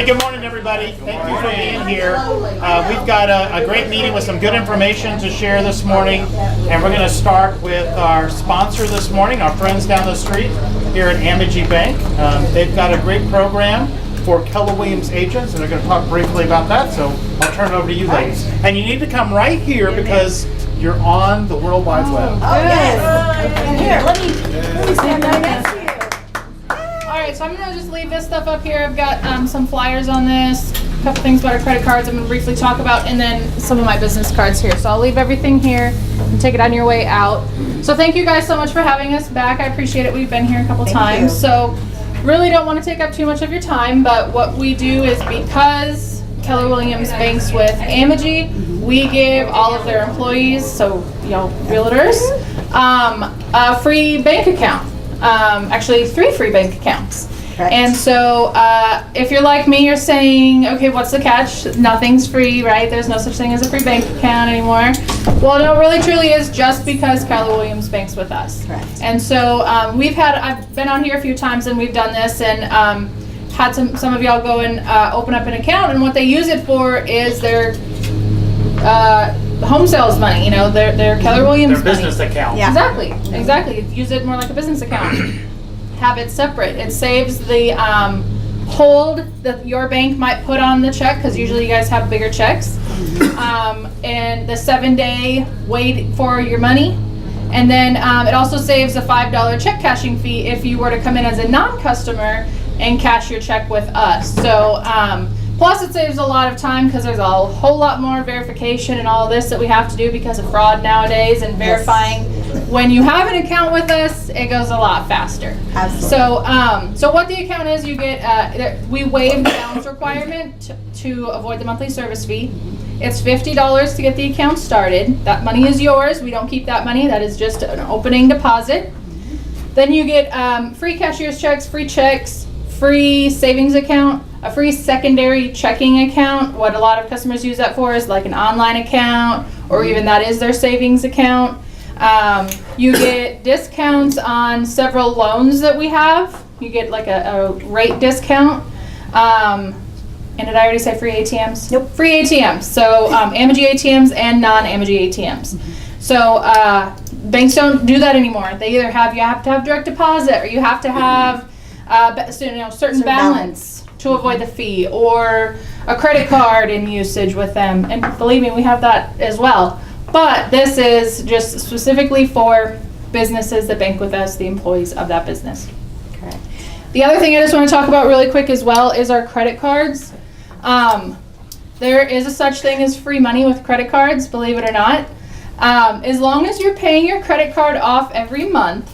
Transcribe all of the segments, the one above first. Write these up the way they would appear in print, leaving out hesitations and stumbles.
Hey, good morning, everybody. Thank you for being here. We've got a great meeting with some good information to share this morning, and we're going to start with our sponsor this morning, our friends down the street here at Amegy Bank. They've got a great program for Keller Williams agents, and they're going to talk briefly about that, so I'll turn it over to you ladies. And you need to come right here because you're on the World Wide Web. Oh, yes. Here, let me stand right next to you. Alright, so I'm going to just leave this stuff up here. I've got some flyers on this, a couple things about our credit cards I'm going to briefly talk about, and then some of my business cards here. So I'll leave everything here and take it on your way out. So thank you guys so much for having us back. I appreciate it. We've been here a couple times. So really don't want to take up too much of your time, but what we do is because Keller Williams banks with Amegy, we give all of their employees, so realtors, a free bank account. Actually 3 free bank accounts. Correct. And so if you're like me, you're saying, okay, what's the catch? Nothing's free, right? There's no such thing as a free bank account anymore. Well, no, it really truly is just because Keller Williams banks with us. Correct. And so I've been on here a few times and we've done this, and had some of y'all go and open up an account, and what they use it for is their home sales money, their Keller Williams their business account. Yeah. Exactly. Use it more like a business account. Have it separate. It saves the hold that your bank might put on the check, because usually you guys have bigger checks, and the 7-day wait for your money. And then it also saves a $5 check cashing fee if you were to come in as a non-customer and cash your check with us. So plus it saves a lot of time because there's a whole lot more verification and all of this that we have to do because of fraud nowadays, and verifying. When you have an account with us, it goes a lot faster. Absolutely. So what the account is, you get, we waive the balance requirement to avoid the monthly service fee. It's $50 to get the account started. That money is yours. We don't keep that money. That is just an opening deposit. Then you get free cashier's checks, free savings account, a free secondary checking account. What a lot of customers use that for is like an online account, or even that is their savings account. You get discounts on several loans that we have. You get like a rate discount. And did I already say free ATMs? Nope. Free ATMs. So Amegy ATMs and non-Amegy ATMs. So banks don't do that anymore. They either you have to have direct deposit, or you have to have certain balance to avoid the fee, or a credit card in usage with them. And believe me, we have that as well. But this is just specifically for businesses that bank with us, the employees of that business. Correct. The other thing I just want to talk about really quick as well is our credit cards. There is a such thing as free money with credit cards, believe it or not. As long as you're paying your credit card off every month,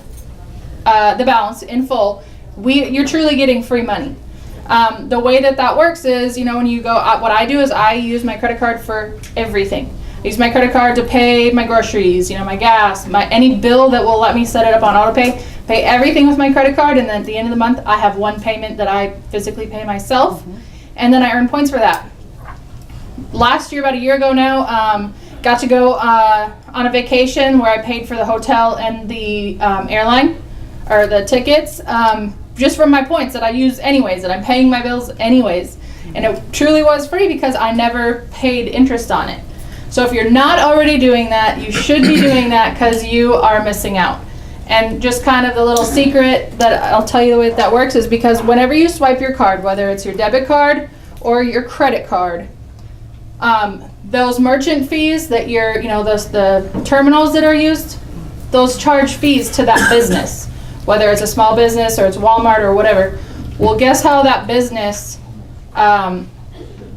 the balance in full, you're truly getting free money. The way that works is, when you go, what I do is I use my credit card for everything. I use my credit card to pay my groceries, my gas, any bill that will let me set it up on auto pay everything with my credit card, and then at the end of the month I have one payment that I physically pay myself, and then I earn points for that. Last year, about a year ago now, got to go on a vacation where I paid for the hotel and the airline, or the tickets, just from my points that I use anyways, that I'm paying my bills anyways. And it truly was free because I never paid interest on it. So if you're not already doing that, you should be doing that, because you are missing out. And just kind of the little secret that I'll tell you the way that works is because whenever you swipe your card, whether it's your debit card or your credit card, those merchant fees that the terminals that are used, those charge fees to that business, whether it's a small business or it's Walmart or whatever. Well, guess how that business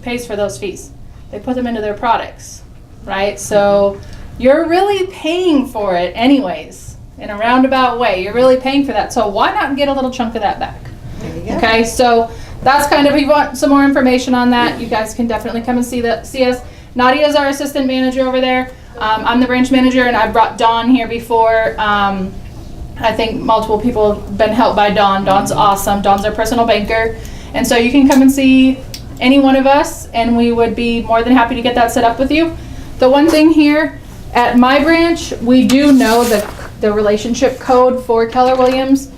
pays for those fees? They put them into their products, right? So you're really paying for it anyways, in a roundabout way. You're really paying for that. So why not get a little chunk of that back? There you go. Okay, so that's kind of, if you want some more information on that, you guys can definitely come and see us. Nadia is our assistant manager over there. I'm the branch manager, and I brought Dawn here before. I think multiple people have been helped by Dawn. Dawn's awesome. Dawn's our personal banker. And so you can come and see any one of us, and we would be more than happy to get that set up with you. The one thing here at my branch, we do know the relationship code for Keller Williams.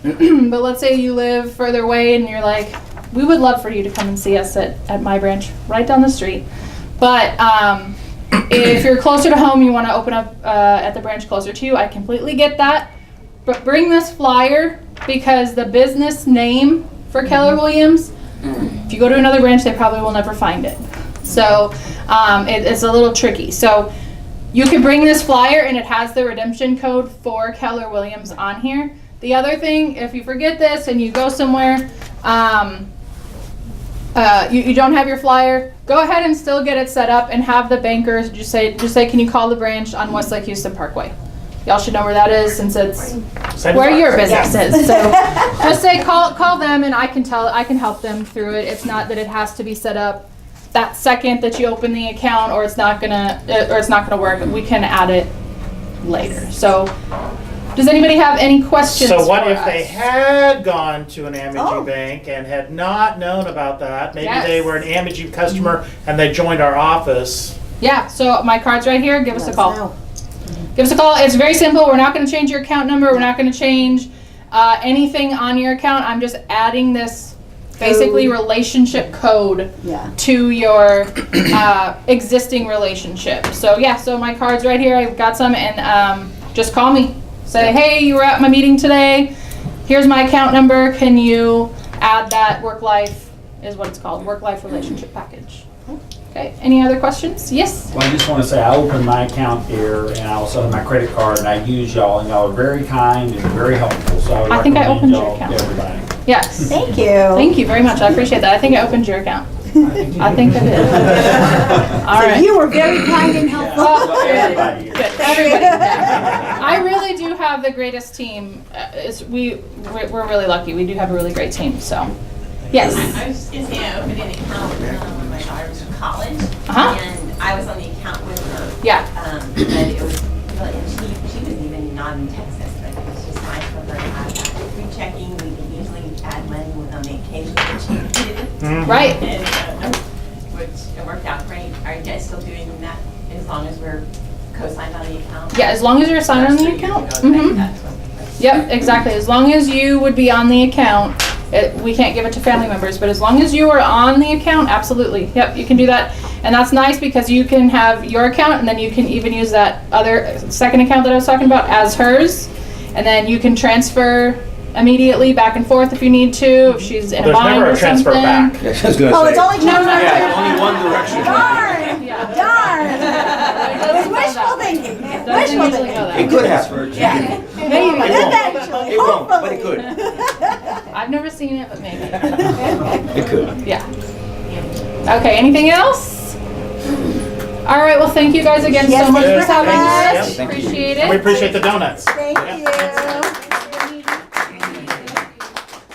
But let's say you live further away and you're like, we would love for you to come and see us at my branch right down the street. But if you're closer to home, you want to open up at the branch closer to you, I completely get that. But bring this flyer, because the business name for Keller Williams, if you go to another branch, they probably will never find it. So it's a little tricky. So you can bring this flyer, and it has the redemption code for Keller Williams on here. The other thing, if you forget this and you go somewhere, you don't have your flyer, go ahead and still get it set up and have the bankers just say, can you call the branch on Westlake Houston Parkway? Y'all should know where that is, since it's where your business is. So just say call them, and I can help them through it. It's not that it has to be set up that second that you open the account, or it's not gonna work. We can add it later. So does anybody have any questions? So what for if us? they had gone to an Amegy bank and had not known about that? Maybe Yes. they were an Amegy customer and they joined our office. Yeah, so my card's right here. Give us a Let call. know. Give us a call. It's very simple. We're not going to change your account number. We're not going to change anything on your account. I'm just adding this basically relationship code Yeah. to your existing relationship. So yeah, so my card's right here. I've got some, and just call me. Say, hey, you were at my meeting today. Here's my account number. Can you add that work-life, is what it's called, work-life relationship package. Okay, any other questions? Yes? Well, I just want to say I opened my account here, and I also have my credit card, and I use y'all, and y'all are very kind and very helpful. So I think I recommend opened your y'all account. to everybody. Yes. Thank you. Thank you very much. I appreciate that. I think I opened your account. I think I did. All So right. you were very kind and helpful. Oh, Well, good. everybody is. Good. Everybody. I really do have the greatest team. We're really lucky. We do have a really great team. So, yes. I was just gonna say I opened an account when my daughter was in college, Uh-huh. and I was on the account with her. Yeah. But it was really, and she was even not in Texas, but it was just nice for her to have that free checking. We could usually add money on the occasion that she needed it. Right. And, which it worked out great. Are you guys still doing that as long as we're co-signed on the account? Yeah. As long as you're assigned on the account. Mm-hmm. Yep. Exactly. As long as you would be on the account. We can't give it to family members, but as long as you are on the account, absolutely. Yep, you can do that. And that's nice because you can have your account, and then you can even use that other second account that I was talking about as hers. And then you can transfer immediately back and forth if you need to, if she's in a There's bind never or a transfer something. back. Yeah, I was gonna Oh, say. it's only two. Yeah, only one direction. Darn. Yeah. Darn. It's Doesn't go wishful that way. thinking. Doesn't Wishful usually thinking. go that It way. could happen. Yeah. Maybe. Eventually, It won't, but it hopefully. I've never seen it, but maybe. It could. Yeah. Okay, anything else? All right, well, thank you guys again Yes, so much thank for you having so much. us. Thank you. Appreciate And we it. appreciate the donuts. Thank you.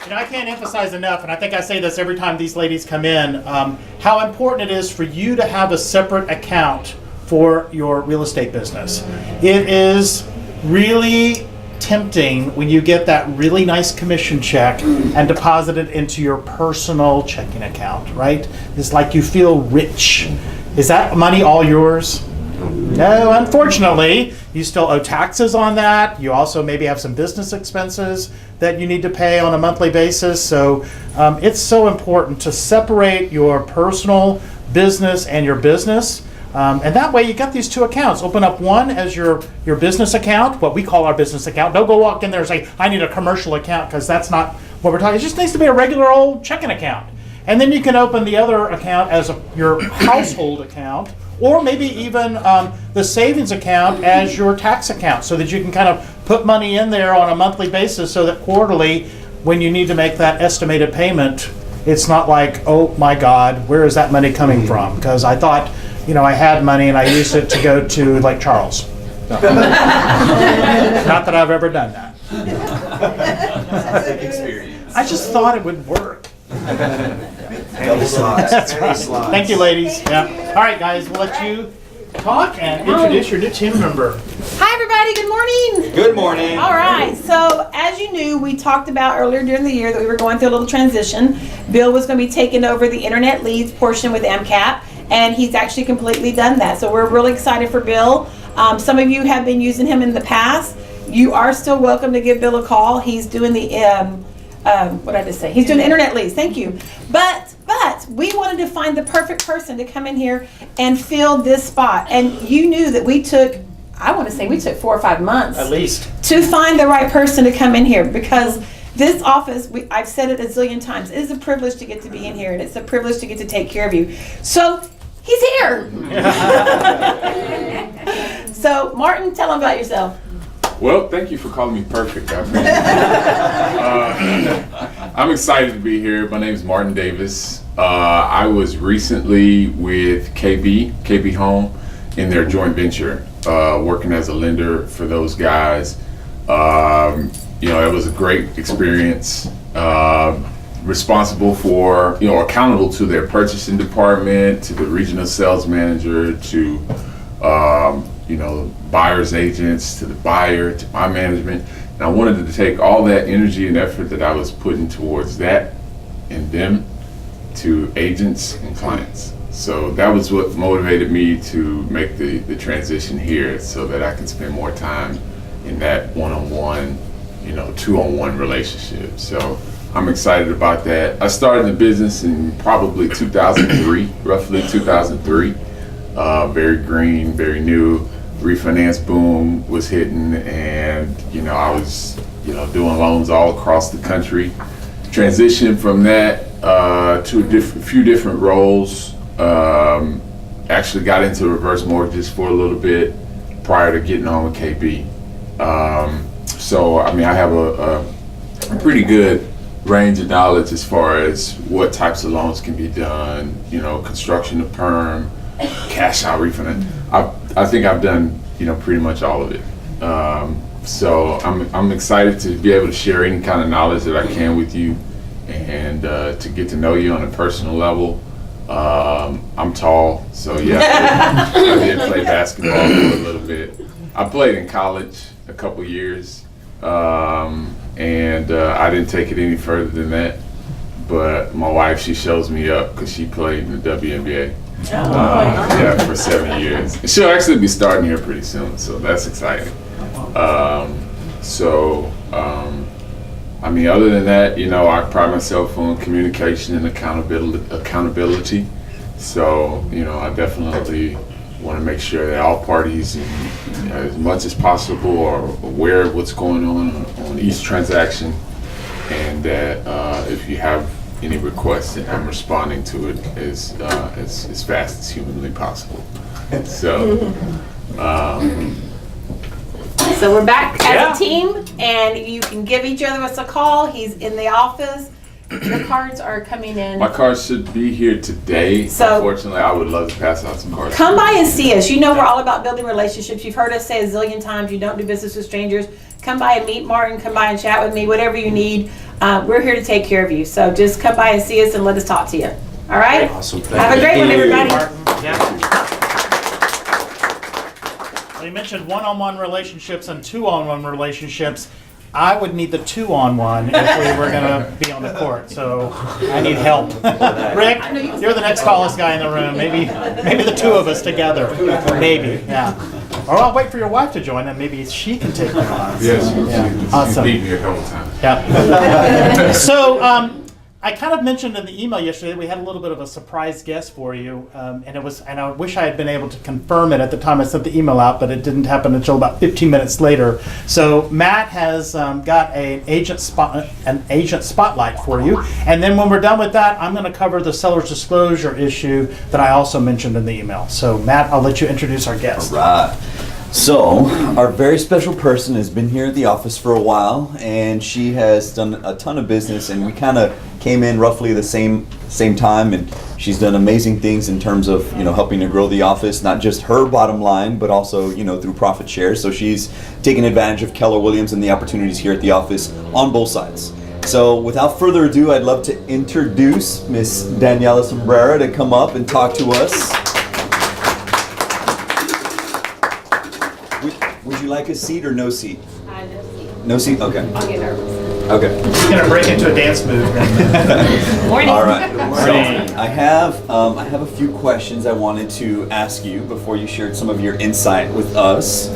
You know, I can't emphasize enough, and I think I say this every time these ladies come in, how important it is for you to have a separate account for your real estate business. It is really tempting when you get that really nice commission check and deposit it into your personal checking account, right? It's like you feel rich. Is that money all yours? No, unfortunately, you still owe taxes on that. You also maybe have some business expenses that you need to pay on a monthly basis. So it's so important to separate your personal business and your business. And that way you got these two accounts. Open up one as your business account, what we call our business account. Don't go walk in there and say, I need a commercial account, because that's not what we're talking. It just needs to be a regular old checking account. And then you can open the other account as your household account, or maybe even the savings account as your tax account, so that you can kind of put money in there on a monthly basis, so that quarterly, when you need to make that estimated payment, it's not like, oh my God, where is that money coming from? Because I thought, I had money and I used it to go to Lake Charles. Not that I've ever done that. Experience. I just thought it would work. Double slots. Thank you, ladies. Yeah. All right, guys, we'll let you talk and introduce your new team member. Hi, everybody. Good morning. Good morning. All right. So, as you knew, we talked about earlier during the year that we were going through a little transition. Bill was going to be taking over the internet leads portion with MCAP, and he's actually completely done that. So, we're really excited for Bill. Some of you have been using him in the past. You are still welcome to give Bill a call. He's doing the what did I just say? He's doing internet leads. Thank you. But we wanted to find the perfect person to come in here and fill this spot. And you knew that we took 4 or 5 months At least. to find the right person to come in here, because this office, I've said it a zillion times, it is a privilege to get to be in here, and it's a privilege to get to take care of you. So he's here. So Martin, tell him about yourself. Well, thank you for calling me perfect. I appreciate it. I'm excited to be here. My name is Martin Davis. I was recently with KB Home in their joint venture, working as a lender for those guys. It was a great experience. Responsible for, accountable to their purchasing department, to the regional sales manager, to buyer's agents, to the buyer, to my management. And I wanted to take all that energy and effort that I was putting towards that and them to agents and clients. So that was what motivated me to make the transition here, so that I can spend more time in that one-on-one, 2-on-1 relationship. So I'm excited about that. I started in the business in probably 2003, roughly 2003. Very green, very new. Refinance boom was hitting, and I was doing loans all across the country. Transitioned from that to a few different roles. Actually got into reverse mortgages for a little bit prior to getting on with KB. So I have a pretty good range of knowledge as far as what types of loans can be done, construction to perm, cash out refinance. I think I've done, pretty much all of it. So I'm excited to be able to share any kind of knowledge that I can with you, and to get to know you on a personal level. I'm tall, so yeah, I did play basketball for a little bit. I played in college a couple years, and I didn't take it any further than that. But my wife, she shows me up because she played in the WNBA. For 7 years. She'll actually be starting here pretty soon, so that's exciting. Other than that, I pride myself on communication and accountability. So, I definitely want to make sure that all parties, as much as possible, are aware of what's going on each transaction, and that if you have any requests, that I'm responding to it as fast as humanly possible. So. So we're back as a team, and you can give each other a call. He's in the office. The cards are coming in. My cards should be here today. So, unfortunately, I would love to pass out some cards. Come by and see us. We're all about building relationships. You've heard us say a zillion times, you don't do business with strangers. Come by and meet Martin. Come by and chat with me, whatever you need. We're here to take care of you. So just come by and see us and let us talk to you. All right? Awesome. Have a great one, everybody. Well, you mentioned one-on-one relationships and two-on-one relationships. I would need the 2-on-1 if we were going to be on the court, so I need help. Rick, you're the next tallest guy in the room. Maybe the two of us together. Maybe, yeah. Or I'll wait for your wife to join, and maybe she can take me on. Yes, Awesome. you beat me a couple times. Yeah. So I kind of mentioned in the email yesterday we had a little bit of a surprise guest for you, and I wish I had been able to confirm it at the time I sent the email out, but it didn't happen until about 15 minutes later. So Matt has got an agent spotlight for you, and then when we're done with that, I'm going to cover the seller's disclosure issue that I also mentioned in the email. So Matt, I'll let you introduce our guest. All right. So, our very special person has been here at the office for a while, and she has done a ton of business, and we kind of came in roughly the same time, and she's done amazing things in terms of, helping to grow the office, not just her bottom line, but also, through profit shares. So she's taken advantage of Keller Williams and the opportunities here at the office on both sides. So, without further ado, I'd love to introduce Miss Daniela Sumbera to come up and talk to us. Would you like a seat or no seat? No seat. No seat? Okay. I'll get nervous. Okay. She's going to break into a dance move. Morning. All right. Morning. So I have a few questions I wanted to ask you before you shared some of your insight with us.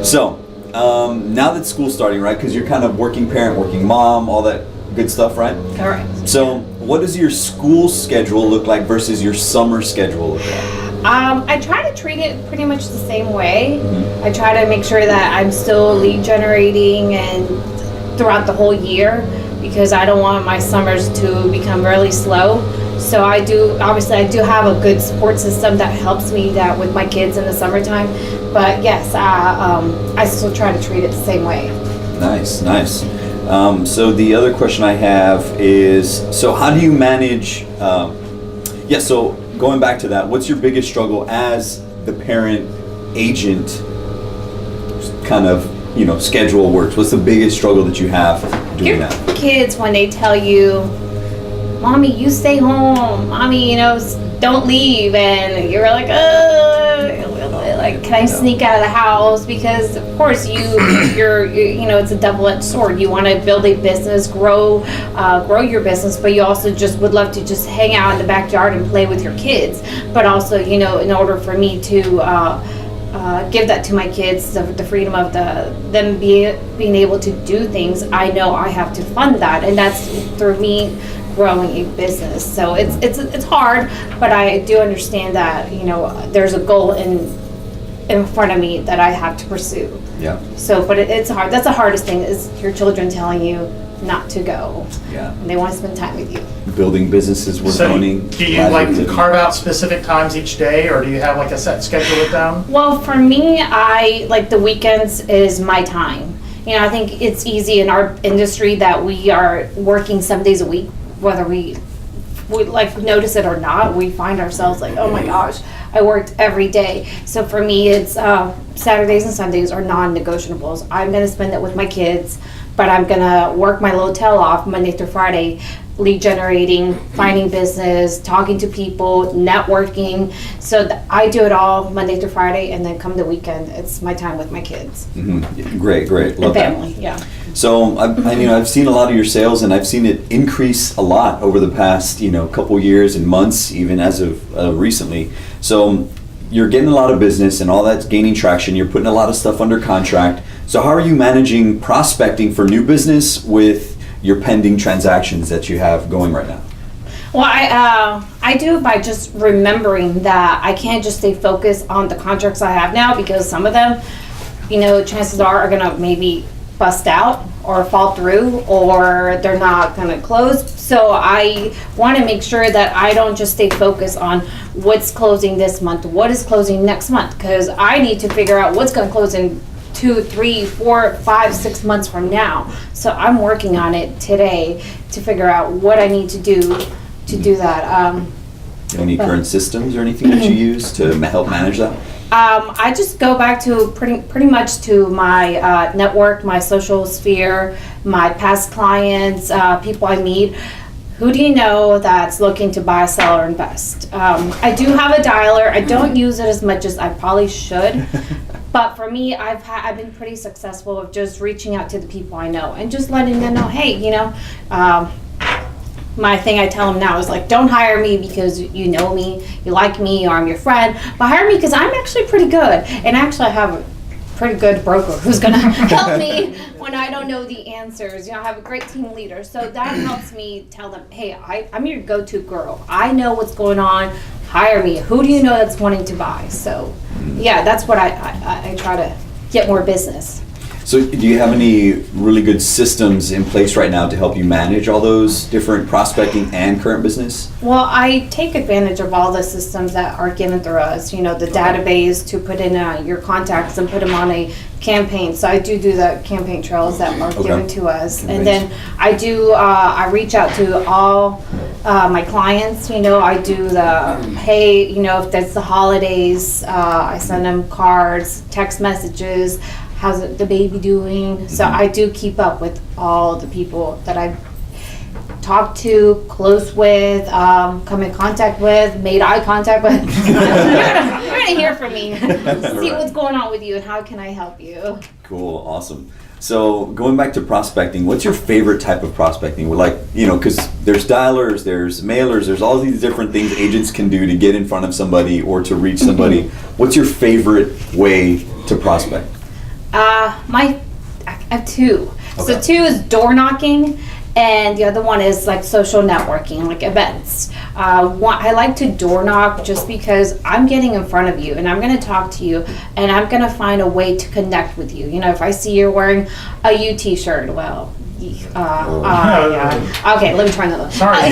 So now that school's starting, right? Because you're kind of working parent, working mom, all that good stuff, right? Correct. So what does your school schedule look like versus your summer schedule look like? I try to treat it pretty much the same way. I try to make sure that I'm still lead generating and throughout the whole year, because I don't want my summers to become really slow. So I do have a good support system that helps me that with my kids in the summertime. But yes, I still try to treat it the same way. Nice. So the other question I have is, so how do you manage, so going back to that, what's your biggest struggle as the parent agent kind of, schedule works? What's the biggest struggle that you have doing Your that? kids, when they tell you, Mommy, you stay home. Mommy, don't leave. And you're like, can I sneak out of the house? Because of course you're it's a double-edged sword. You want to build a business, grow your business, but you also just would love to just hang out in the backyard and play with your kids. But also, in order for me to give that to my kids, the freedom of them being able to do things, I know I have to fund that, and that's through me growing a business. So it's hard, but I do understand that there's a goal in front of me that I have to pursue. Yeah. So, but it's hard. That's the hardest thing, is your children telling you not to go. Yeah. And they want to spend time with you. Building businesses, we're So owning. do you carve out specific times each day, or do you have a set schedule with them? Well, for me, I like the weekends is my time. I think it's easy in our industry that we are working 7 days a week, whether we notice it or not. We find ourselves like, oh my gosh, I worked every day. So for me, it's Saturdays and Sundays are non-negotiables. I'm going to spend it with my kids, but I'm going to work my little tail off Monday through Friday, lead generating, finding business, talking to people, networking. So I do it all Monday through Friday, and then come the weekend, it's my time with my kids. Mm-hmm. Great. Love and family, that. yeah. So I've seen a lot of your sales, and I've seen it increase a lot over the past couple years and months, even as of recently. So you're getting a lot of business, and all that's gaining traction. You're putting a lot of stuff under contract. So how are you managing prospecting for new business with your pending transactions that you have going right now? Well, I do it by just remembering that I can't just stay focused on the contracts I have now, because some of them, chances are gonna maybe bust out or fall through, or they're not gonna close. So I want to make sure that I don't just stay focused on what's closing this month, what is closing next month, because I need to figure out what's gonna close in 2, 3, 4, 5, 6 months from now. So I'm working on it today to figure out what I need to do that. Any current systems or anything that you use to help manage that? I just go back to pretty much to my network, my social sphere, my past clients, people I meet. Who do you know that's looking to buy, sell, or invest? I do have a dialer. I don't use it as much as I probably should. But for me, I've been pretty successful of just reaching out to the people I know and just letting them know, hey, my thing I tell them now is don't hire me because you know me, you like me, or I'm your friend, but hire me because I'm actually pretty good. And actually I have a pretty good broker who's gonna help me when I don't know the answers. I have a great team leader. So that helps me tell them, hey, I'm your go-to girl. I know what's going on. Hire me. Who do you know that's wanting to buy? So yeah, that's what I try to get more business. So do you have any really good systems in place right now to help you manage all those different prospecting and current business? Well, I take advantage of all the systems that are given through us, the database to put in your contacts and put them on a campaign. So I do the campaign trails that are given to us. And then I reach out to all my clients. I do hey, if that's the holidays, I send them cards, text messages. How's the baby doing? So I do keep up with all the people that I've talked to, close with, come in contact with, made eye contact with. You're gonna hear from me. See what's going on with you and how can I help you. Cool, awesome. So going back to prospecting, what's your favorite type of prospecting? Because there's dialers, there's mailers, there's all these different things agents can do to get in front of somebody or to reach somebody. What's your favorite way to prospect? I have 2. Okay. So 2 is door knocking, And the other one is like social networking, like events. I like to door knock just because I'm getting in front of you and I'm going to talk to you and I'm going to find a way to connect with you. You know, if I see you're wearing a UT shirt, well, yeah. Okay, let me try another. Sorry.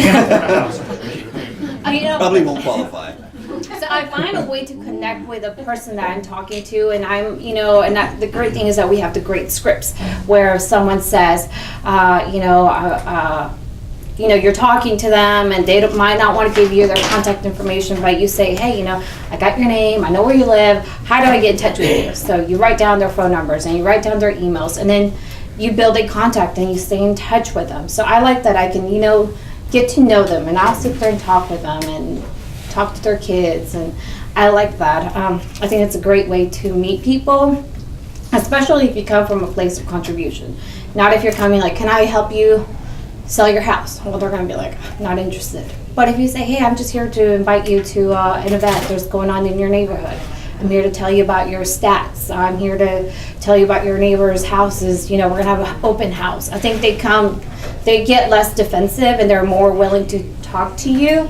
You know, Probably won't qualify. so I find a way to connect with a person that I'm talking to, and I'm, you know, and the great thing is that we have the great scripts where if someone says, you're talking to them and they might not want to give you their contact information, but you say, hey, you know, I got your name, I know where you live, how do I get in touch with you? So you write down their phone numbers and you write down their emails, and then you build a contact and you stay in touch with them. So I like that I can, you know, get to know them, and I'll sit there and talk with them and talk to their kids, and I like that. I think it's a great way to meet people, especially if you come from a place of contribution. Not if you're coming like, can I help you sell your house? Well, they're going to be like, not interested. But if you say, hey, I'm just here to invite you to an event that's going on in your neighborhood. I'm here to tell you about your stats. I'm here to tell you about your neighbor's houses. You know, we're going to have an open house. I think they get less defensive and they're more willing to talk to you.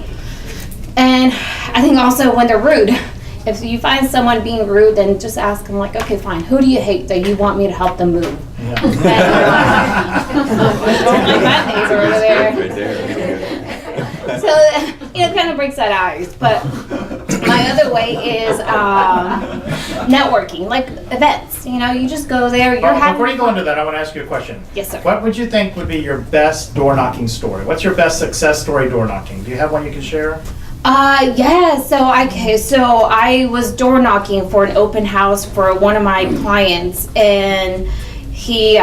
And I think also when they're rude, if you find someone being rude, then just ask them like, okay, fine, who do you hate that you want me to help them move? Yeah. Don't like that neighbor over there. Right there. So, it kind of breaks that ice. But my other way is networking, like events. You know, you just go there. Before you go into that, I want to ask you a question. Yes, sir. What would you think would be your best door knocking story? What's your best success story door knocking? Do you have one you can share? Yeah, so I was door knocking for an open house for one of my clients, and he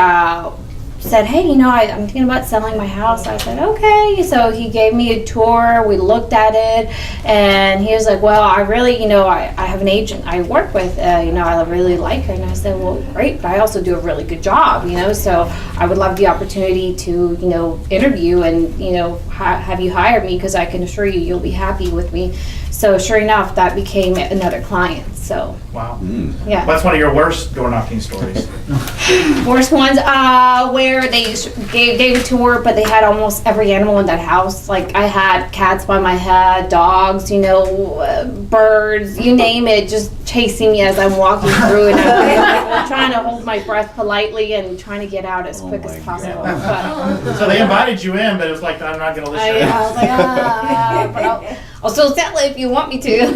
said, hey, you know, I'm thinking about selling my house. I said, okay. So he gave me a tour, we looked at it, and he was like, well, I really, you know, I have an agent I work with, you know, I really like her. And I said, well, great, but I also do a really good job, you know, so I would love the opportunity to, you know, interview and, you know, have you hire me, because I can assure you you'll be happy with me. So sure enough, that became another client. So wow. Yeah. What's one of your worst door knocking stories? Worst ones, where they gave a tour, but they had almost every animal in that house. Like I had cats by my head, dogs, you know, birds, you name it, just chasing me as I'm walking through, and I'm like, trying to hold my breath politely and trying to get out as quick as possible. But, So they invited you in, but it was like, I'm not going to listen. I was like, but I'll still sell it if you want me to.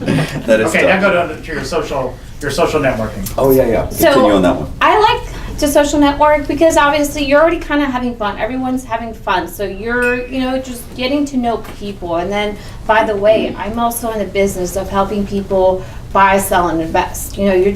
That is Okay, tough. now go to your social networking. Oh yeah. Continue on that one. I like to social network because obviously you're already kind of having fun. Everyone's having fun. So you're, you know, just getting to know people. And then, by the way, I'm also in the business of helping people buy, sell, and invest. You know, you're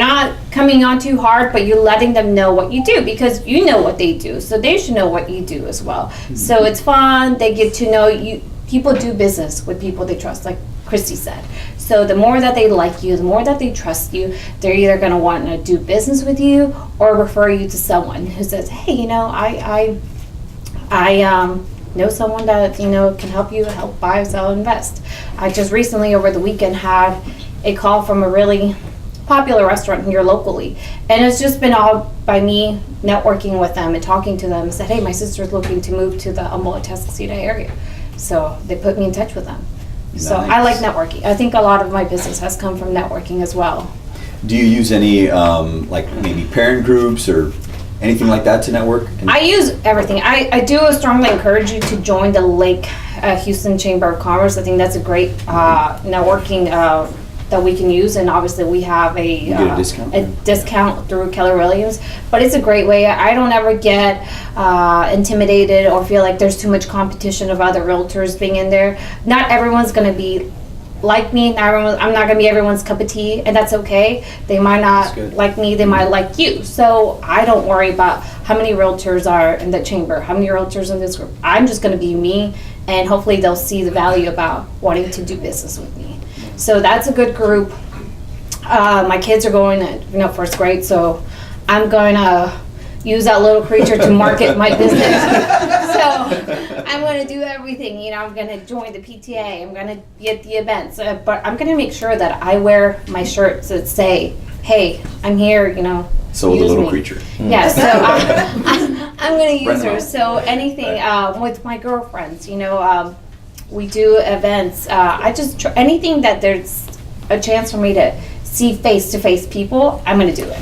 not coming on too hard, but you're letting them know what you do because you know what they do. So they should know what you do as well. So it's fun. They get to know you. People do business with people they trust, like Christy said. So the more that they like you, the more that they trust you, they're either going to want to do business with you or refer you to someone who says, hey, you know, I know someone that, you know, can help buy, sell, invest. I just recently over the weekend had a call from a really popular restaurant here locally, and it's just been all by me networking with them and talking to them and said, hey, my sister's looking to move to the Humboldt-Tascasita area. So they put me in touch with them. So I like networking. I think a lot of my business has come from networking as well. Do you use any like maybe parent groups or anything like that to network? I use everything. I do strongly encourage you to join the Lake Houston Chamber of Commerce. I think that's a great networking that we can use, and obviously we have You get a discount? a discount through Keller Williams, but it's a great way. I don't ever get intimidated or feel like there's too much competition of other realtors being in there. Not everyone's going to be like me. I'm not going to be everyone's cup of tea, and that's okay. They might not like me, they might like you. So I don't worry about how many realtors are in the chamber, how many realtors in this group. I'm just going to be me, and hopefully they'll see the value about wanting to do business with me. So that's a good group. My kids are going to first grade, so I'm going to use that little creature to market my business. So I'm going to do everything. You know, I'm going to join the PTA. I'm going to get the events, but I'm going to make sure that I wear my shirts that say, "Hey, I'm here. You know, So will the use little me. creature. Yeah, so I'm gonna use her. Right. So anything with my girlfriends, we do events. I just anything that there's a chance for me to see face-to-face people, I'm gonna do it.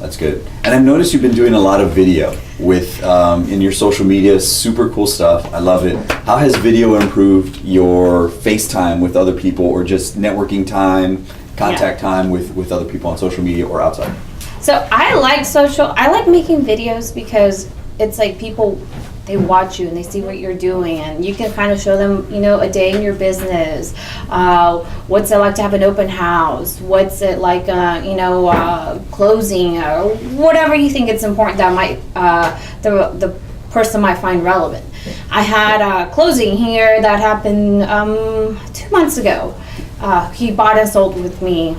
That's good. And I've noticed you've been doing a lot of video with in your social media. Super cool stuff. I love it. How has video improved your FaceTime with other people, or just networking time, contact time with other people on social media or outside? So I like making videos because it's like people, they watch you and they see what you're doing, and you can kind of show them, a day in your business. What's it like to have an open house? What's it like, closing, or whatever you think it's important that might, the person might find relevant. I had a closing here that happened 2 months ago. He bought and sold with me,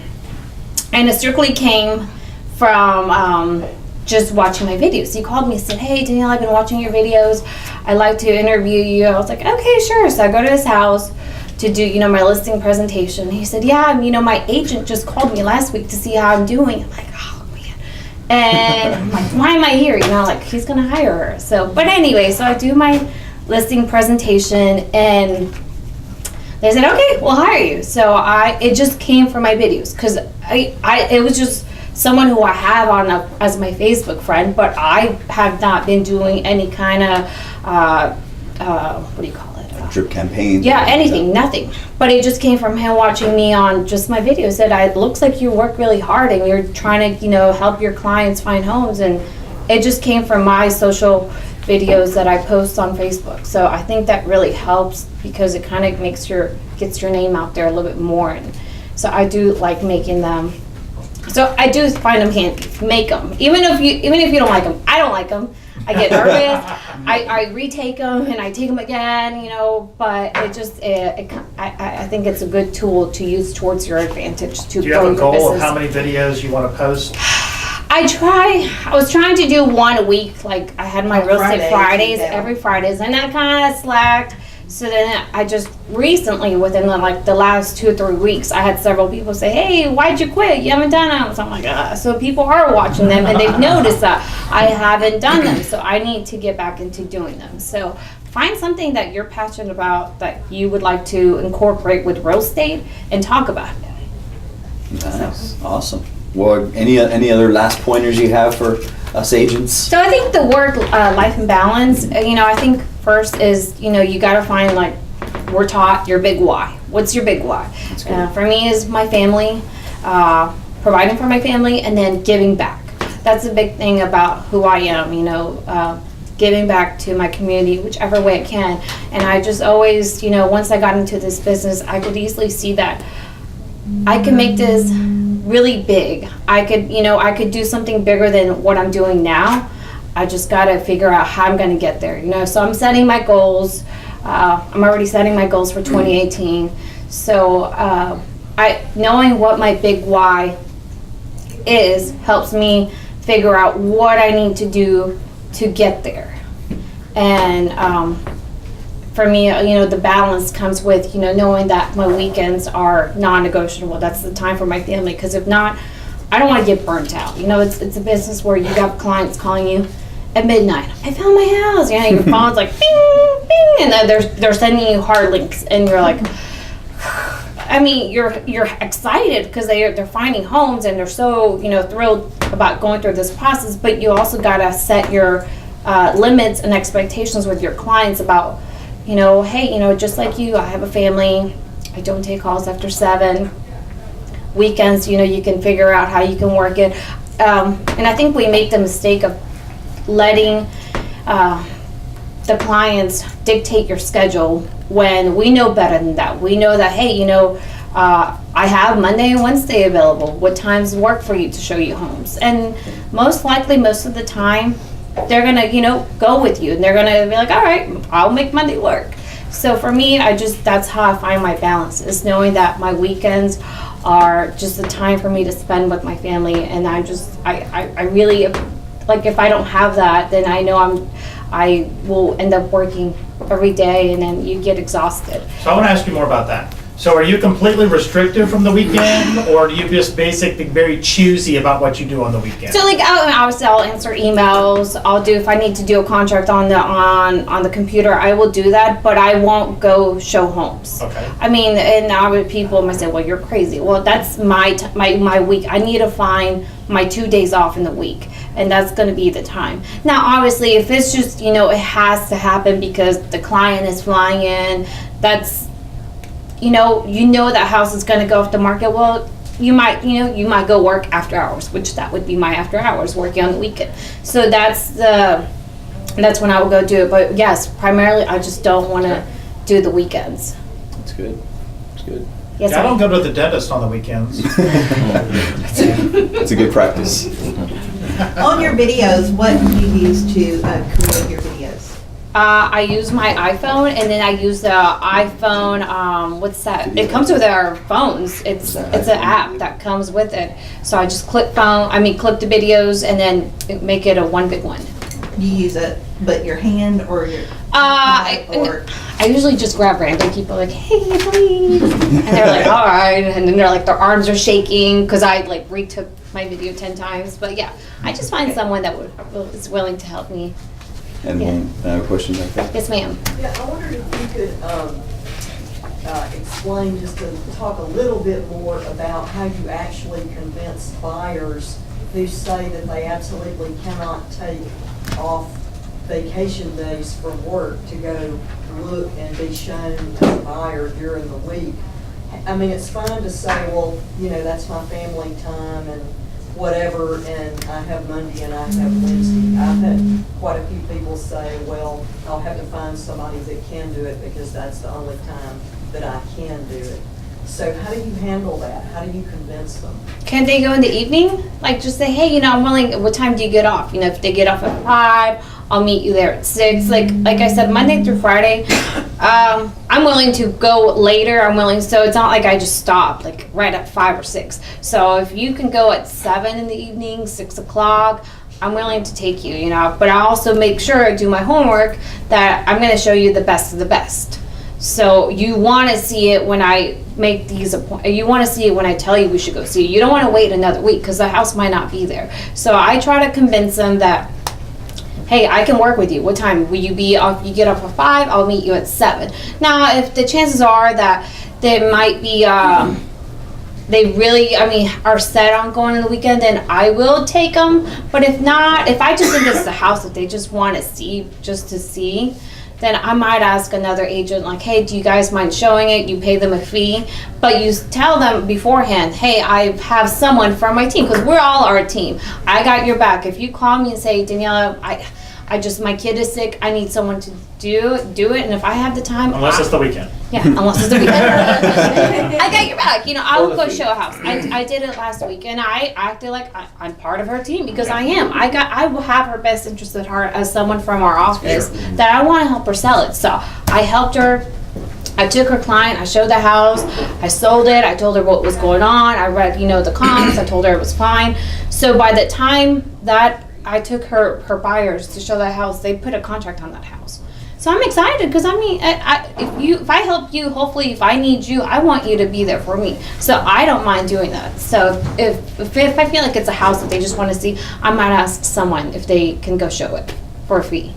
and it strictly came from just watching my videos. He called me and said, "Hey, Danielle, I've been watching your videos. I'd like to interview you." I was like, "Okay, sure." So I go to his house to do, my listing presentation. He said, "Yeah, my agent just called me last week to see how I'm doing." I'm like, "Oh, man." And I'm like, "Why am I here?" Like, he's going to hire her. So, but anyway, so I do my listing presentation, and they said, "Okay, we'll hire you." So it just came from my videos, because it was just someone who I have as my Facebook friend, but I have not been doing any kind of, what do you call it? Drip campaign. Yeah, anything, nothing. But it just came from him watching me on just my videos. Said, "It looks like you work really hard and you're trying to, help your clients find homes." And it just came from my social videos that I post on Facebook. So I think that really helps, because it kind of gets your name out there a little bit more. And so I do like making them. So I do find them handy. Make them, even if you don't like them. I don't like them. I get nervous. I retake them and I take them again. But it just I think it's a good tool to use towards your advantage to Do you have grow a your goal business. of how many videos you want to post? I was trying to do one a week. Like, I had my real estate Fridays, yeah. every Fridays, and I kind of slacked. So then I just recently, within the last 2 or 3 weeks, I had several people say, "Hey, why'd you quit? You haven't done them." So I'm like, So people are watching them, and they've noticed that I haven't done them. So I need to get back into doing them. So find something that you're passionate about that you would like to incorporate with real estate and talk about it. Nice. Awesome. Well, any other last pointers you have for us agents? So I think the work-life balance, I think first is, you got to find, we're taught your big why. What's your big why? For me is my family, providing for my family, and then giving back. That's a big thing about who I am, giving back to my community, whichever way I can. And I just always, once I got into this business, I could easily see that I can make this really big. I could do something bigger than what I'm doing now. I just got to figure out how I'm going to get there. So I'm setting my goals. I'm already setting my goals for 2018. So knowing what my big why is helps me figure out what I need to do to get there. And for me, the balance comes with, knowing that my weekends are non-negotiable. That's the time for my family, because if not, I don't want to get burnt out. It's a business where you have clients calling you at midnight. "I found my house." Your phone's like bing, bing, and then they're sending you hard links, and you're like, you're excited because they're finding homes and they're so thrilled about going through this process. But you also gotta set your limits and expectations with your clients about, hey, just like you, I have a family. I don't take calls after 7. Weekends, you can figure out how you can work it. And I think we make the mistake of letting the clients dictate your schedule when we know better than that. We know that, hey, I have Monday and Wednesday available. What times work for you to show you homes? And most likely, most of the time, they're gonna, go with you, and they're gonna be like, "All right, I'll make Monday work." So for me, that's how I find my balance, is knowing that my weekends are just the time for me to spend with my family. And I really, if I don't have that, then I know I will end up working every day, and then you get exhausted. So I want to ask you more about that. So are you completely restricted from the weekend, or do you just basically very choosy about what you do on the weekend? So like obviously I'll answer emails. I'll do if I need to do a contract on the computer, I will do that, but I won't go show homes. Okay. I mean, and now people might say, "Well, you're crazy." Well, that's my week. I need to find my 2 days off in the week, and that's going to be the time. Now, obviously, if it's just it has to happen because the client is flying in, that's that house is going to go off the market. Well, you might go work after hours, which that would be my after hours, working on the weekend. So that's when I will go do it. But yes, primarily I just don't want to do the weekends. That's good. That's good. Yes, I don't go to the dentist on the weekends. That's a good practice. On your videos, what do you use to create your videos? I use my iPhone, and then I use the iPhone. What's that? It comes with our phones. It's an app that comes with it. So I just click the videos, and then make it a one big one. You use it, but your hand or your I usually just grab random people like, hey, please, and they're like, all right, and then they're like, their arms are shaking because I like retook my video 10 times. But yeah, I just find someone that is willing to help me. And one question back there. Yes, ma'am. Yeah, I wondered if you could explain, just to talk a little bit more about how you actually convince buyers who say that they absolutely cannot take off vacation days from work to go look and be shown as a buyer during the week. I mean, it's fine to say, well, that's my family time and whatever, and I have Monday and I have Wednesday. I've had quite a few people say, well, I'll have to find somebody that can do it because that's the only time that I can do it. So how do you handle that? How do you convince them? Can they go in the evening? Like just say, hey, I'm willing, what time do you get off? If they get off at 5, I'll meet you there at 6. Like I said, Monday through Friday, I'm willing to go later. So it's not like I just stop like right at 5 or 6. So if you can go at 7 in the evening, 6 o'clock, I'm willing to take you, but I also make sure I do my homework that I'm going to show you the best of the best. So you want to see it when I make these appointments. You want to see it when I tell you we should go see it. You don't want to wait another week because the house might not be there. So I try to convince them that, hey, I can work with you. What time will you be off? You get off at 5, I'll meet you at 7. Now, if the chances are that they might be, they really, are set on going on the weekend, then I will take them. But if not, if I just think it's the house that they just want to see, just to see, then I might ask another agent, like, hey, do you guys mind showing it? You pay them a fee, but you tell them beforehand, hey, I have someone from my team, because we're all our team. I got your back. If you call me and say, Daniela, my kid is sick, I need someone to do it, and if I have the time. Unless it's the weekend. Yeah, unless it's the weekend. I got your back. I will go show a house. I did it last week, and I acted like I'm part of her team because I am. I will have her best interest at heart as someone from our office that I want to help her sell it. So I helped her. I took her client, I showed the house, I sold it, I told her what was going on, I read, the comps, I told her it was fine. So by the time that I took her buyers to show that house, they put a contract on that house. So I'm excited because if I help you, hopefully if I need you, I want you to be there for me. So I don't mind doing that. So if I feel like it's a house that they just want to see, I might ask someone if they can go show it for a fee.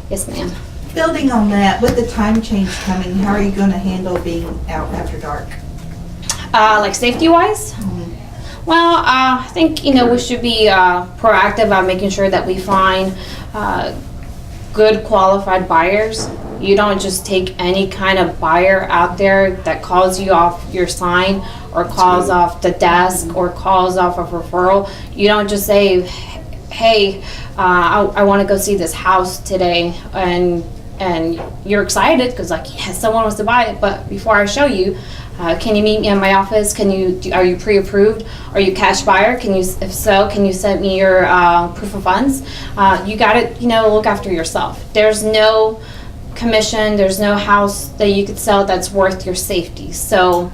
Yes, ma'am. Building on that, with the time change coming, how are you going to handle being out after dark? Like safety-wise? Well, I think, we should be proactive on making sure that we find good qualified buyers. You don't just take any kind of buyer out there that calls you off your sign or calls off the desk or calls off a referral. You don't just say, hey, I want to go see this house today, and you're excited because yes, someone wants to buy it, but before I show you, can you meet me in my office? Are you pre-approved? Are you cash buyer? If so, can you send me your proof of funds? You got to, look after yourself. There's no commission. There's no house that you could sell that's worth your safety. So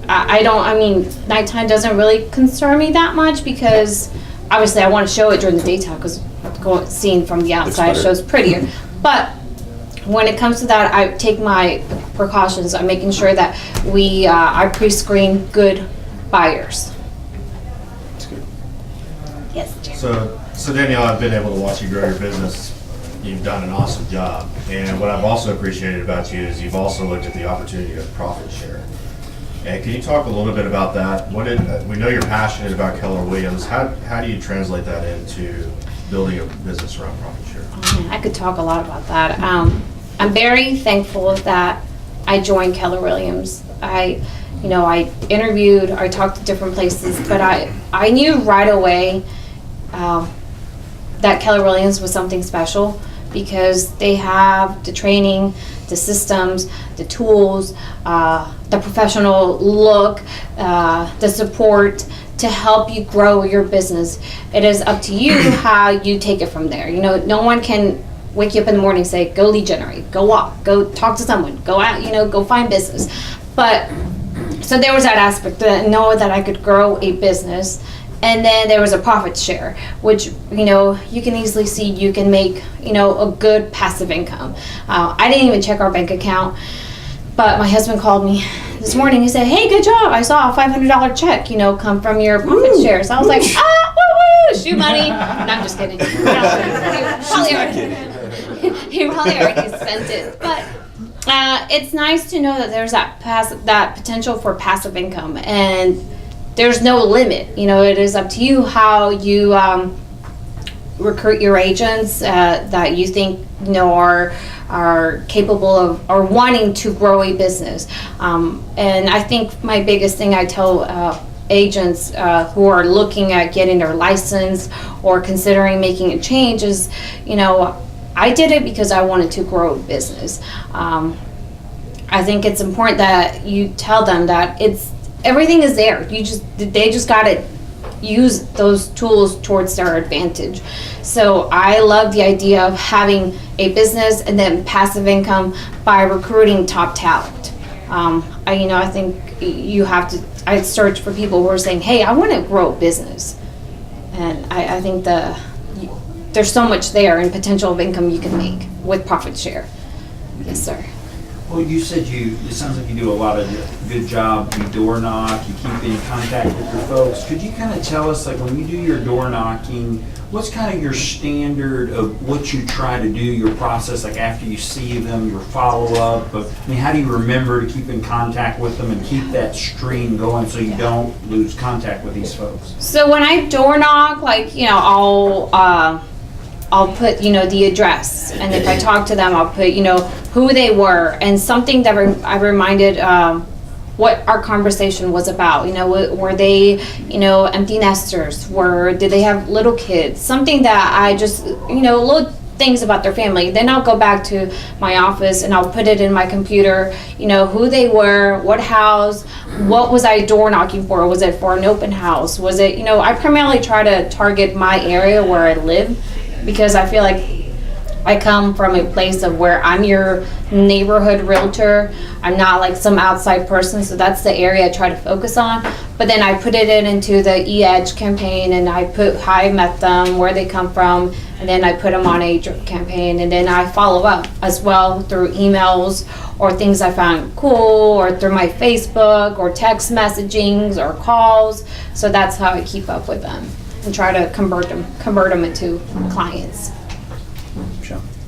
nighttime doesn't really concern me that much because obviously I want to show it during the daytime because seeing from the outside shows prettier. But when it comes to that, I take my precautions. I'm making sure that I pre-screen good buyers. Yes, Jim. So Danielle, I've been able to watch you grow your business. You've done an awesome job. And what I've also appreciated about you is you've also looked at the opportunity of profit share. And can you talk a little bit about that? We know you're passionate about Keller Williams. How do you translate that into building a business around profit share? I could talk a lot about that. I'm very thankful that I joined Keller Williams. I interviewed, I talked to different places, but I knew right away that Keller Williams was something special because they have the training, the systems, the tools, the professional look, the support to help you grow your business. It is up to you how you take it from there. No one can wake you up in the morning and say, go lead generate, go walk, go talk to someone, go out, go find business. But so there was that aspect, to know that I could grow a business. And then there was a profit share, which, you can easily see you can make, a good passive income. I didn't even check our bank account, but my husband called me this morning. He said, hey, good job. I saw a $500 check, come from your profit share. So I was like, woo, shoe money. No, I'm just kidding. He probably already sent it. But it's nice to know that there's that potential for passive income. And there's no limit. It is up to you how you recruit your agents that you think are capable of or wanting to grow a business. And I think my biggest thing I tell agents who are looking at getting their license or considering making a change is, I did it because I wanted to grow a business. I think it's important that you tell them that everything is there. They just got to use those tools towards their advantage. So I love the idea of having a business and then passive income by recruiting top talent. I think you have to. I search for people who are saying, "Hey, I want to grow a business," and I think there's so much there and potential of income you can make with profit share. Yes, sir. Well, you said it sounds like you do a lot of good job. You door knock, you keep in contact with your folks. Could you kind of tell us, like when you do your door knocking, what's kind of your standard of what you try to do, your process, like after you see them, your follow-up? How do you remember to keep in contact with them and keep that stream going so you don't lose contact with these folks? So when I door knock, I'll put, the address. And if I talk to them, I'll put, who they were and something that I reminded what our conversation was about. Were they, empty nesters? Did they have little kids? Something that I just, little things about their family. Then I'll go back to my office and I'll put it in my computer, who they were, what house, what was I door knocking for? Was it for an open house? Was it, I primarily try to target my area where I live, because I feel like I come from a place of where I'm your neighborhood realtor. I'm not like some outside person, so that's the area I try to focus on. But then I put it into the e-edge campaign, and I put how I met them, where they come from, and then I put them on a drip campaign, and then I follow up as well through emails or things I found cool, or through my Facebook or text messagings or calls. So that's how I keep up with them and try to convert them into clients.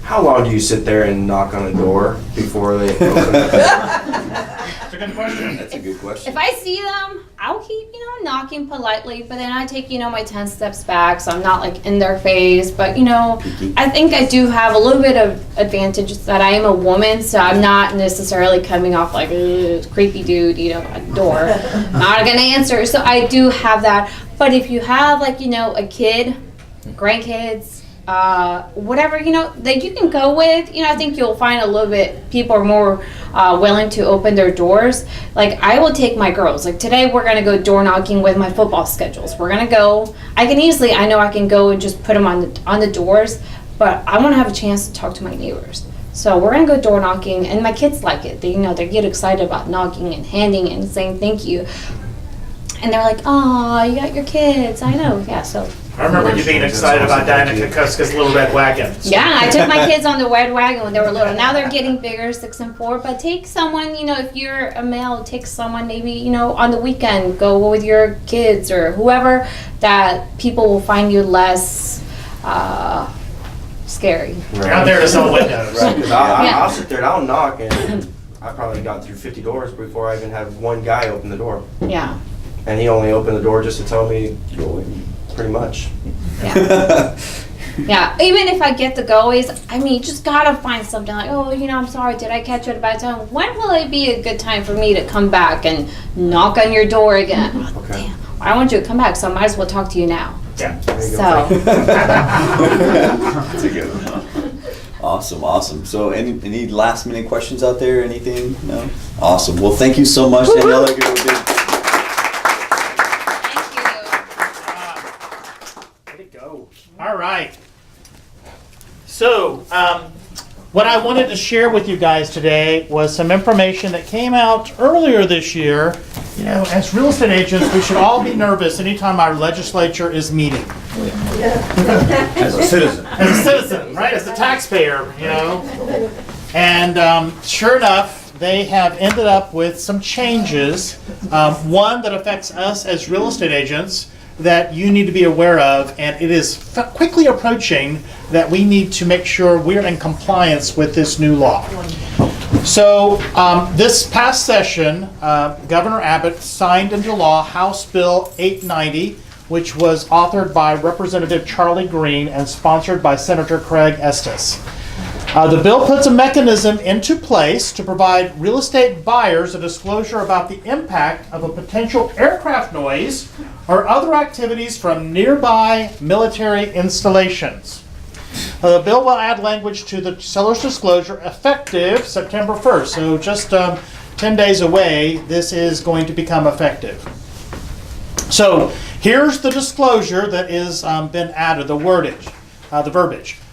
How long do you sit there and knock on a door before they open? That's a good question. That's a good question. If I see them, I'll keep, knocking politely, but then I take, my 10 steps back, so I'm not like in their face. But, I think I do have a little bit of advantage that I am a woman, so I'm not necessarily coming off like a creepy dude, at the door. Not gonna answer. So I do have that. But if you have like, a kid, grandkids, whatever, that you can go with, I think you'll find a little bit, people are more willing to open their doors. Like I will take my girls, like today we're going to go door knocking with my football schedules. We're going to go, I know I can go and just put them on the doors, but I want to have a chance to talk to my neighbors. So we're going to go door knocking, and my kids like it. They, they get excited about knocking and handing and saying thank you. And they're like, oh, you got your kids. I know. Yeah, so. I remember you being excited about Danica Kuska's little red wagon. Yeah, I took my kids on the red wagon when they were little. Now they're getting bigger, 6 and 4. But take someone, if you're a male, take someone maybe, on the weekend, go with your kids or whoever, that people will find you less scary. Right. Out there to sell windows. Right, because Yeah. I'll sit there and I'll knock, and I probably got through 50 doors before I even had one guy open the door. Yeah. And he only opened the door just to tell me, pretty much. Yeah. Yeah, even if I get the goalies, you just gotta find something like, I'm sorry, did I catch you at a bad time? When will it be a good time for me to come back and knock on your door again? Oh, Okay. damn, I want you to come back, so I might as well talk to you now. Yeah. There you go. So, Together. Awesome. So any last minute questions out there? Anything? No? Awesome. Well, thank you so much, Daniela. Give her a big- thank you. Way to go. All right. So, what I wanted to share with you guys today was some information that came out earlier this year. As real estate agents, we should all be nervous anytime our legislature is meeting. As a citizen. As a citizen, right? As a taxpayer, And sure enough, they have ended up with some changes. One that affects us as real estate agents that you need to be aware of, and it is quickly approaching that we need to make sure we're in compliance with this new law. So this past session, Governor Abbott signed into law House Bill 890, which was authored by Representative Charlie Green and sponsored by Senator Craig Estes. The bill puts a mechanism into place to provide real estate buyers a disclosure about the impact of a potential aircraft noise or other activities from nearby military installations. The bill will add language to the seller's disclosure effective September 1st. So just 10 days away, this is going to become effective. So here's the disclosure that is been added, the verbiage.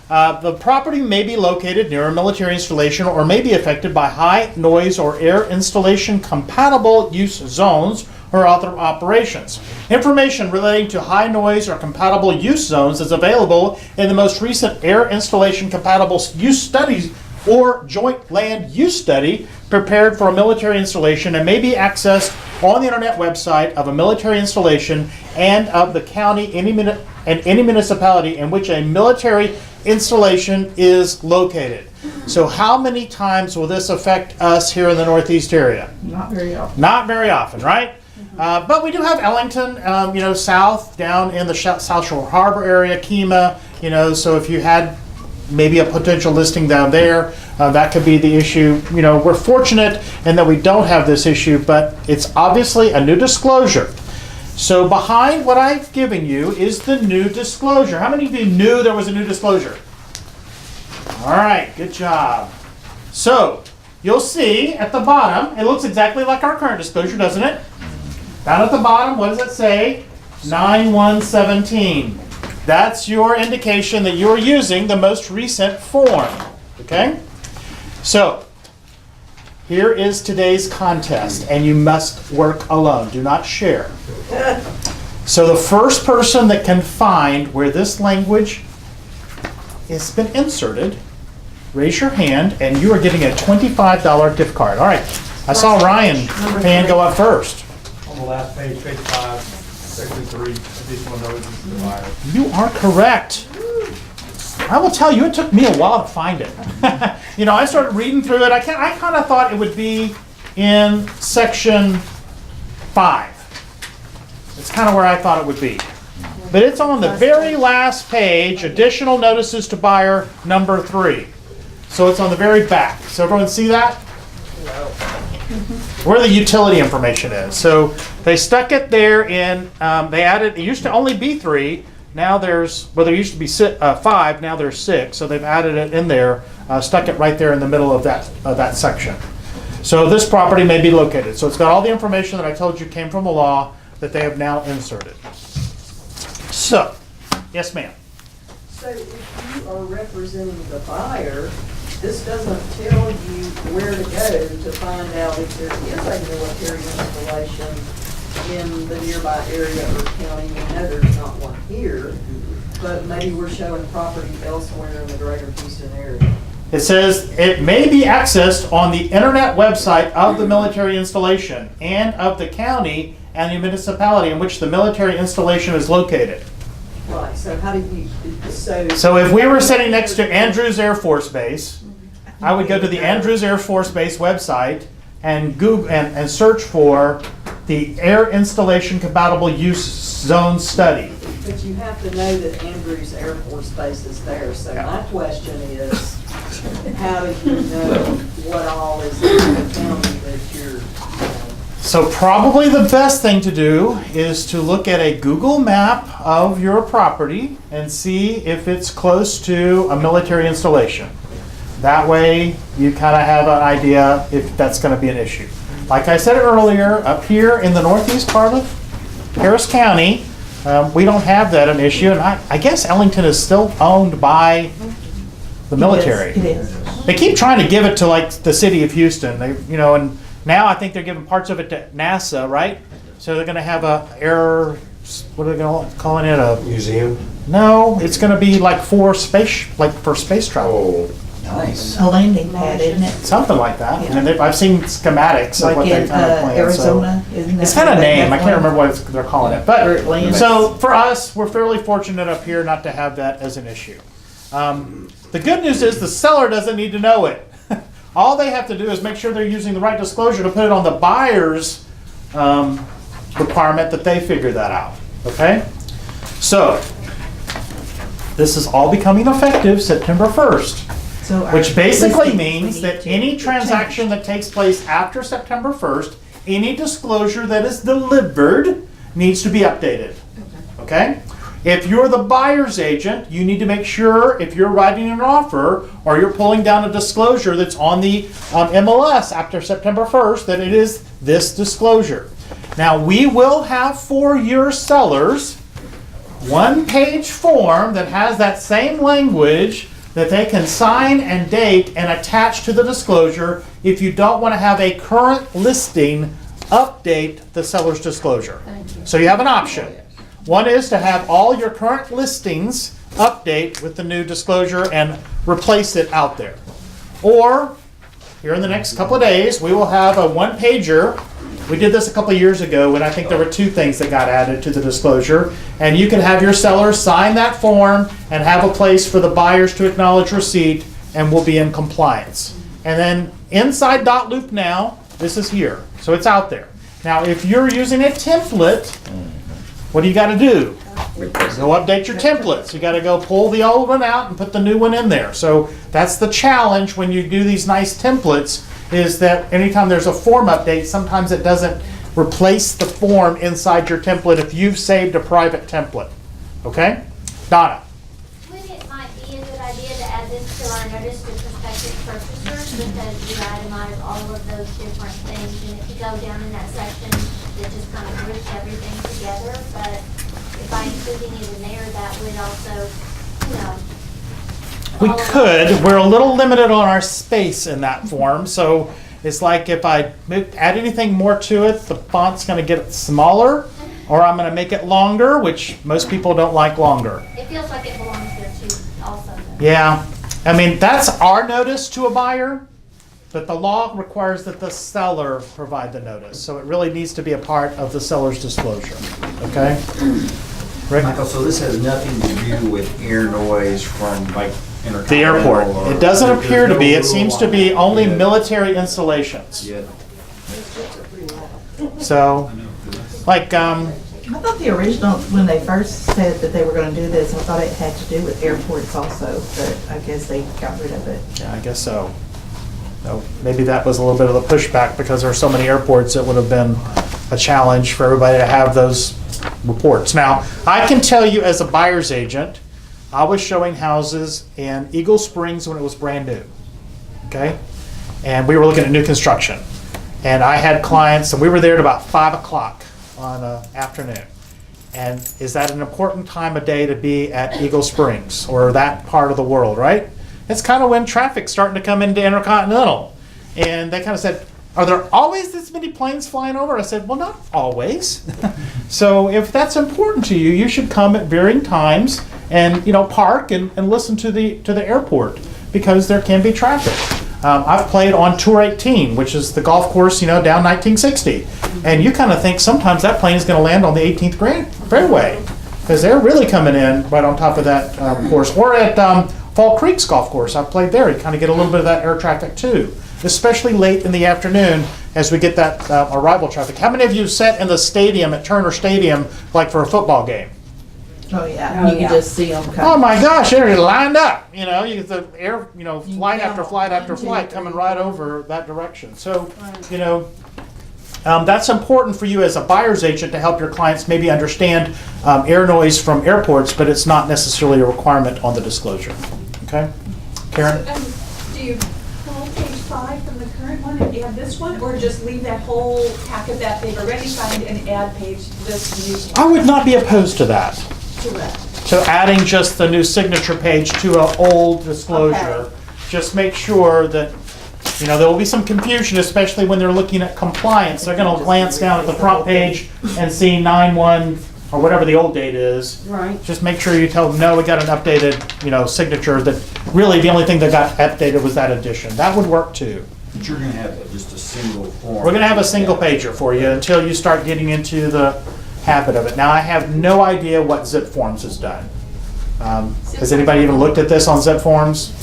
The property may be located near a military installation or may be affected by high noise or air installation compatible use zones or other operations. Information relating to high noise or compatible use zones is available in the most recent air installation compatible use studies or joint land use study prepared for a military installation and may be accessed on the internet website of a military installation and of the county and any municipality in which a military installation is located. So how many times will this affect us here in the Northeast area? Not very often. Not very often, right? But we do have Ellington, south, down in the South Shore Harbor area, Kemah, so if you had maybe a potential listing down there, that could be the issue. We're fortunate in that we don't have this issue, but it's obviously a new disclosure. So behind what I've given you is the new disclosure. How many of you knew there was a new disclosure? All right, good job. So you'll see at the bottom, it looks exactly like our current disclosure, doesn't it? Down at the bottom, what does it say? 9117. That's your indication that you're using the most recent form. Okay? So, here is today's contest, and you must work alone. Do not share. So the first person that can find where this language has been inserted, raise your hand, and you are getting a $25 gift card. All right. I saw Ryan's hand go up first. On the last page, page 5, section 3, additional notices to the buyer. You are correct. I will tell you, it took me a while to find it. I started reading through it. I kind of thought it would be in section 5. It's kind of where I thought it would be. But it's on the very last page, additional notices to buyer number 3. So it's on the very back. So everyone see that? Where the utility information is. So they stuck it there in, they added, it used to only be 3. Now there used to be 5, now there's 6. So they've added it in there, stuck it right there in the middle of that section. So this property may be located. So it's got all the information that I told you came from the law that they have now inserted. So, yes ma'am. So if you are representing the buyer, this doesn't tell you where to go to find out if there is a military installation in the nearby area or county. We know there's not one here. But maybe we're showing property elsewhere in the greater Houston area. It says it may be accessed on the internet website of the military installation and of the county and the municipality in which the military installation is located. Right, so how do you, So if we were sitting next to Andrews Air Force Base, I would go to the Andrews Air Force Base website and Google and search for the Air Installation Compatible Use Zone Study. But you have to know that Andrews Air Force Base is there, so my question is, how do you know what all is in the county that you're, So probably the best thing to do is to look at a Google map of your property and see if it's close to a military installation. That way you kind of have an idea if that's going to be an issue. Like I said earlier, up here in the northeast part of Harris County, we don't have that an issue, and I guess Ellington is still owned by the military. It is. They keep trying to give it to like the city of Houston. They, and now I think they're giving parts of it to NASA, right? So they're going to have a air. What are they going to call it? A Museum? No, it's going to be like for space travel. Oh. Nice. A landing pad, isn't it? Something like that. Yeah. And I've seen schematics of Like what they in kind of plan. Arizona, So isn't that? it's kind of what they name. I have can't one? remember what they're calling it. Where it But lands. so for us, we're fairly fortunate up here not to have that as an issue. The good news is the seller doesn't need to know it. All they have to do is make sure they're using the right disclosure to put it on the buyer's requirement that they figure that out. Okay? So this is all becoming effective September 1st. So our Which basically listings means we that need to any transaction that takes place after September 1st, any disclosure that is delivered needs to be updated. Okay? If you're the buyer's agent, you need to make sure if you're writing an offer or you're pulling down a disclosure that's on the MLS after September 1st, that it is this disclosure. Now, we will have for your sellers one-page form that has that same language that they can sign and date and attach to the disclosure if you don't want to have a current listing update the seller's disclosure. So you have an option. One is to have all your current listings update with the new disclosure and replace it out there. Or, here in the next couple of days, we will have a one-pager. We did this a couple of years ago when I think there were 2 things that got added to the disclosure. And you can have your seller sign that form and have a place for the buyers to acknowledge receipt, and we'll be in compliance. And then inside .loop now, this is here. So it's out there. Now, if you're using a template, what do you got to do? Go update your templates. You got to go pull the old one out and put the new one in there. So that's the challenge when you do these nice templates, is that anytime there's a form update, sometimes it doesn't replace the form inside your template if you've saved a private template. Okay? Donna. When it might be a good idea to add this to our notice to prospective purchasers, because you itemize all of those different things, and if you go down in that section, it just kind of groups everything together. But by including it in there, that would also, We could. We're a little limited on our space in that form, so it's like if I add anything more to it, the font's going to get smaller, or I'm going to make it longer, which most people don't like longer. It feels like it belongs there too, also. Yeah, I mean, that's our notice to a buyer, but the law requires that the seller provide the notice, so it really needs to be a part of the seller's disclosure. Okay? Rick? Michael, so this has nothing to do with air noise from like The airport. It doesn't appear to be. It seems to be only military installations. Yeah. So, like, I thought the original, when they first said that they were gonna do this, I thought it had to do with airports also, but I guess they got rid of it. yeah, I guess so. So maybe that was a little bit of a pushback because there are so many airports, it would have been a challenge for everybody to have those reports. Now, I can tell you as a buyer's agent, I was showing houses in Eagle Springs when it was brand new, okay? And we were looking at new construction. And I had clients, and we were there at about 5 o'clock on an afternoon. And is that an important time of day to be at Eagle Springs or that part of the world, right? It's kind of when traffic's starting to come into Intercontinental. And they kind of said, are there always this many planes flying over? I said, well, not always. So if that's important to you, you should come at varying times and park and listen to the airport, because there can be traffic. I've played on Tour 18, which is the golf course, down 1960. And you kind of think sometimes that plane is going to land on the 18th fairway, because they're really coming in right on top of that course. Or at Fall Creek's golf course, I've played there. You kind of get a little bit of that air traffic too, especially late in the afternoon as we get that arrival traffic. How many of you sat in the stadium at Turner Stadium like for a football game? Oh, yeah, you can just see them coming. Oh my gosh, they're lined up. You get the air, flight after flight after flight coming right over that direction. So, that's important for you as a buyer's agent to help your clients maybe understand air noise from airports, but it's not necessarily a requirement on the disclosure. Okay, Karen? Do you pull page 5 from the current one and add this one, or just leave that whole packet that they've already signed and add this new one? I would not be opposed to that. To adding just the new signature page to an old disclosure. Okay. Just make sure that, there will be some confusion, especially when they're looking at compliance. They're going to glance down at the front page and see 9/1 or whatever the old date is. Right. Just make sure you tell them, no, we got an updated, signature, that really the only thing that got updated was that addition. That would work too. But you're going to have just a single form. We're going to have a single pager for you until you start getting into the habit of it. Now, I have no idea what Zip Forms has done. Has anybody even looked at this on Zip Forms?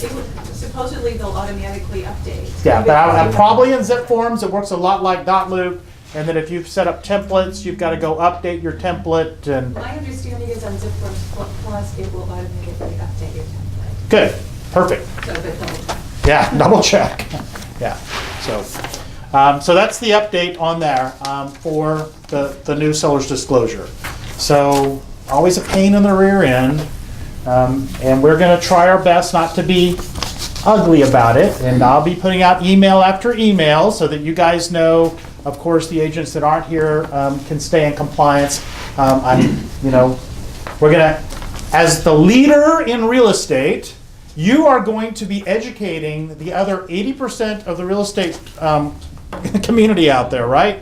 Supposedly they'll automatically update. Yeah, but probably in Zip Forms it works a lot like Dotloop, and then if you've set up templates, you've got to go update your template. And my understanding is on Zip Forms Plus it will automatically update your template. Good, perfect. So double check. Yeah, double check. Yeah, so that's the update on there for the new seller's disclosure. So always a pain in the rear end, and we're going to try our best not to be ugly about it. And I'll be putting out email after email so that you guys know. Of course, the agents that aren't here can stay in compliance. We're going to, as the leader in real estate, you are going to be educating the other 80% of the real estate community out there, right?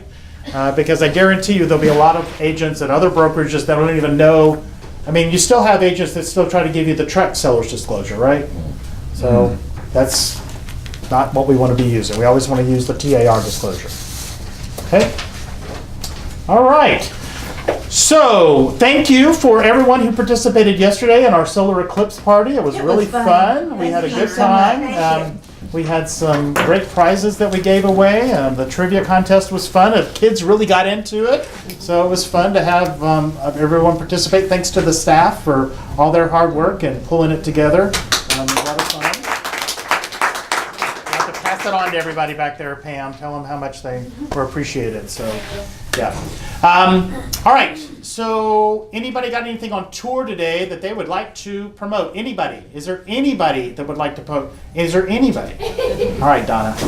Because I guarantee you there'll be a lot of agents and other brokerages that don't even know. I mean, you still have agents that still try to give you the truck seller's disclosure, right? So that's not what we want to be using. We always want to use the TAR disclosure. Okay? All right. So thank you for everyone who participated yesterday in our solar eclipse party. It was really fun. We had a good time. We had some great prizes that we gave away. The trivia contest was fun. The kids really got into it. So it was fun to have everyone participate. Thanks to the staff for all their hard work and pulling it together. A lot of fun. I have to pass it on to everybody back there, Pam. Tell them how much they were appreciated. So, yeah. All right. So anybody got anything on tour today that they would like to promote? Anybody? Is there anybody that would like to promote? Is there anybody? All right, Donna. I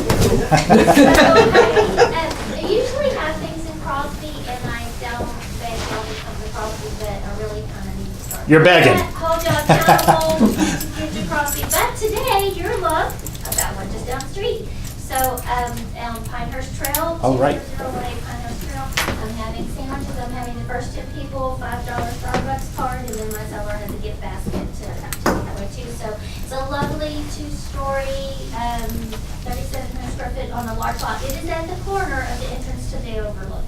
usually have things in Crosby, and I don't beg all the Crosby that are really kind of need to start. You're begging. Hold you accountable to get to Crosby. But today, your luck, I've got one just down the street. So on Pinehurst Trail, Oh, right. 208 Pinehurst Trail, I'm having sandwiches. I'm having the first 10 people $5 Starbucks card, and then my seller has a gift basket to have to that way too. So it's a lovely 2-story, 3,700 square foot on a large lot. It is at the corner of the entrance to the overlook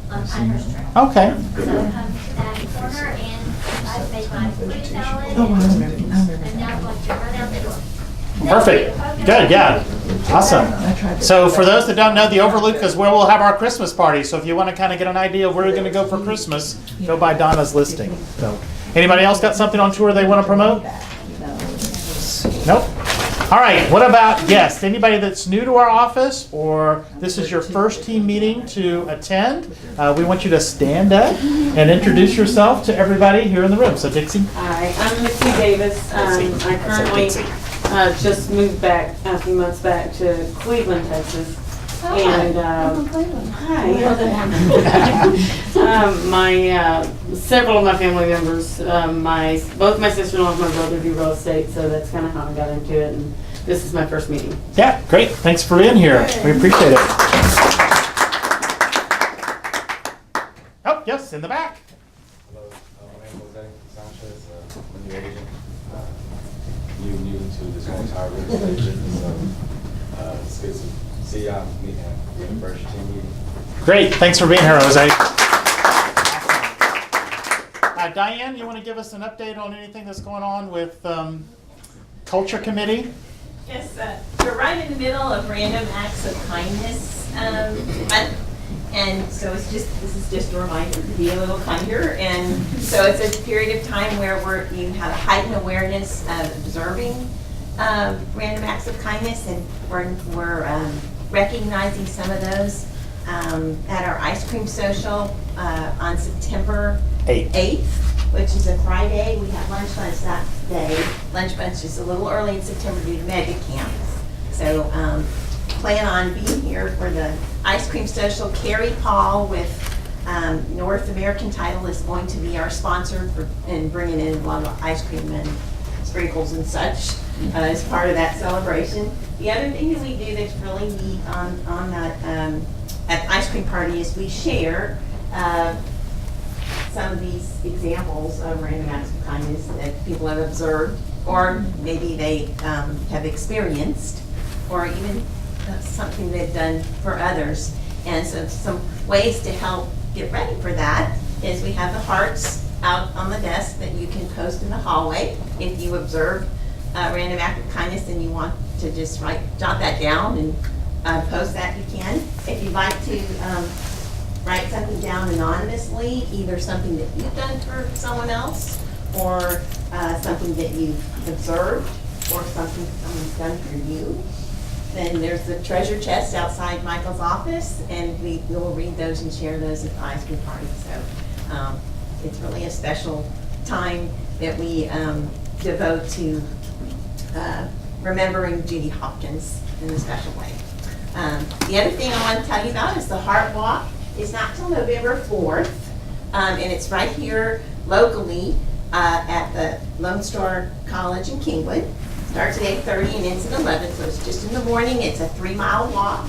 on Pinehurst Trail. Okay. So come to that corner, and I've made my fruit salad, Oh, I remember and now I'm going to run out the door. Perfect. Good, yeah. Awesome. So for those that don't know, the Overlook is where we'll have our Christmas party. So if you want to kind of get an idea of where you're going to go for Christmas, go by Donna's listing. So, anybody else got something on tour they want to promote? Nope. All right. What about guests? Anybody that's new to our office, or this is your first team meeting to attend? We want you to stand up and introduce yourself to everybody here in the room. So Dixie. Hi, I'm Missy Davis. I currently just moved back a few months back to Cleveland, Texas. And several of my family members, both my sister-in-law and my brother do real estate, so that's kind of how I got into it. And this is my first meeting. Yeah, great. Thanks for being here. We appreciate it. Oh, yes, in the back. Hello, my name is Jose. as a new agent, new to this whole entire real estate business. So it's good to see y'all meet and first team meeting. Great, thanks for being here, Jose. Diane, you want to give us an update on anything that's going on with Culture Committee? Yes, we're right in the middle of Random Acts of Kindness month. And so this is just a reminder to be a little kinder. And so it's a period of time where you have a heightened awareness of observing random acts of kindness, and we're recognizing some of those at our ice cream social on September 8th, which is a Friday. We have lunch bunch that day. Lunch bunch is a little early in September due to mega camps. So plan on being here for the ice cream social. Carrie Paul with North American Title is going to be our sponsor and bringing in a lot of ice cream and sprinkles and such as part of that celebration. The other thing that we do that's really neat on that at the ice cream party is we share some of these examples of random acts of kindness that people have observed, or maybe they have experienced, or even something they've done for others. And so some ways to help get ready for that is we have the hearts out on the desk that you can post in the hallway. If you observe a random act of kindness and you want to just jot that down and post that, you can. If you'd like to write something down anonymously, either something that you've done for someone else, or something that you've observed, or something someone's done for you, then there's the treasure chest outside Michael's office, and we will read those and share those at the ice cream party. So it's really a special time that we devote to remembering Judy Hopkins in a special way. The other thing I want to tell you about is the Heart Walk. It's not till November 4th, and it's right here locally at the Lone Star College in Kingwood. Starts at 8:30 and ends at 11, so it's just in the morning. It's a 3-mile walk.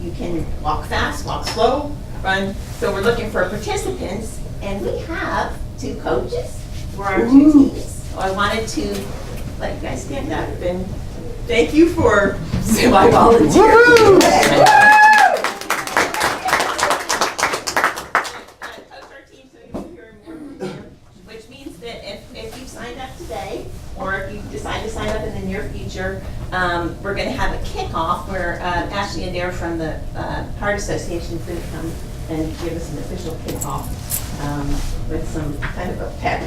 You can walk fast, walk slow, run. So we're looking for participants, and we have 2 coaches for our 2 teams. So I wanted to let you guys stand up and thank you for semi-volunteering. Which means that if you signed up today, or if you decide to sign up in the near future, we're going to have a kickoff where Ashley and Adair from the Heart Association is going to come and give us an official kickoff with some kind of a pep.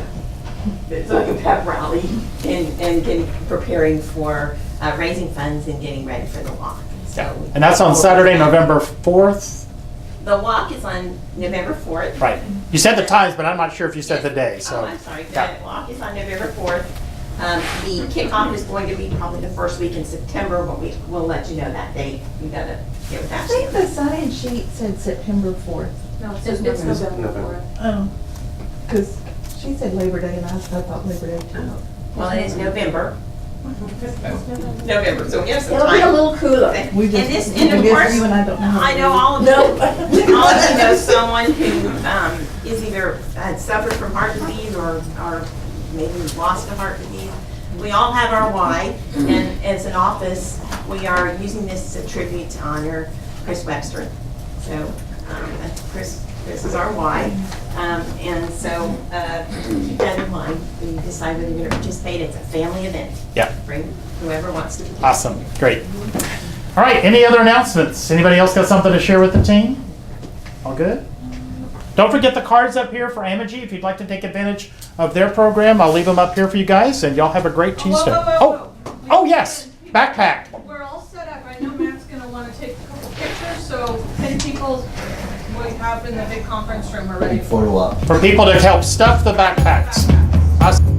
It's like a pep rally and preparing for raising funds and getting ready for the walk. So, and that's on Saturday, November 4th? The walk is on November 4th. Right. You said the times, but I'm not sure if you said the day. So. Oh, I'm sorry. The walk is on November 4th. The kickoff is going to be probably the first week in September, but we'll let you know that date. You got to get with I Ashley. think the sign sheet said September 4th. No, it's November 4th. Oh, because she said Labor Day and I thought Labor Day too. Well, it is November. November, so we have some It'll time. be a little cooler. We And just, this, and of course, you and I don't know how I to know read. all of you. All of you know someone who is either had suffered from heart disease or maybe lost to heart disease. We all have our why, and as an office, we are using this as a tribute to honor Chris Webster. So Chris is our why, and so keep that in mind when you decide whether you're going to participate. It's a family event. Yeah. Bring whoever wants to. Awesome. Great. All right. Any other announcements? Anybody else got something to share with the team? All good? Don't forget the cards up here for Amagy. If you'd like to take advantage of their program, I'll leave them up here for you guys, and y'all have a great Tuesday. Oh, yes. Backpack. We're all set up. I know Matt's going to want to take a couple pictures, so 10 people we have in the big conference room already. Photo op. For people to help stuff the backpacks. Awesome.